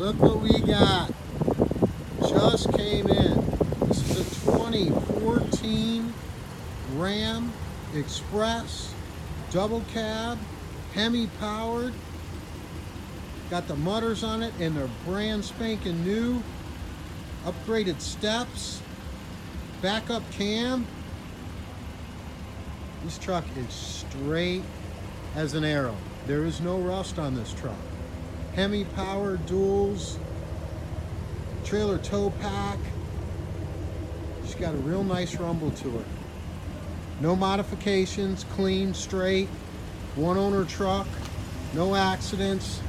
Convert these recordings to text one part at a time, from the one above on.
Look what we got. Just came in. This is a 2014 Ram Express double cab, Hemi powered. Got the mutters on it and they're brand spanking new. Upgraded steps, backup cam. This truck is straight as an arrow. There is no rust on this truck. Hemi powered duals, trailer tow pack. She's got a real nice rumble to it. No modifications, clean, straight, one owner truck, no accidents.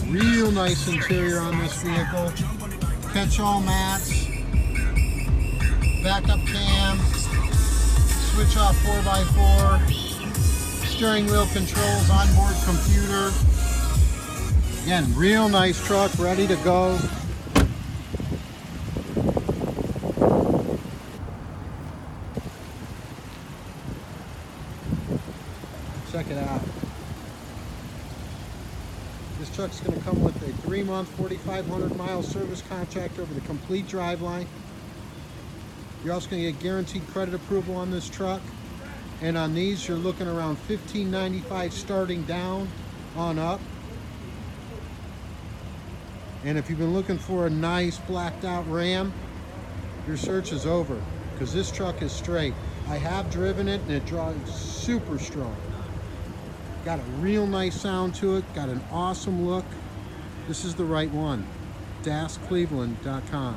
Real nice interior on this vehicle. Catch-all mats, backup cam, switch off 4x4, steering wheel controls, onboard computer. Again, real nice truck, ready to go. Check it out. This truck's going to come with a 3-month, 4,500 mile service contract over the complete driveline. You're also going to get guaranteed credit approval on this truck. And on these, you're looking around $1,595 starting down on up. And if you've been looking for a nice blacked out Ram, your search is over, because this truck is straight. I have driven it and it drives super strong. Got a real nice sound to it, got an awesome look. This is the right one. DasCleveland.com.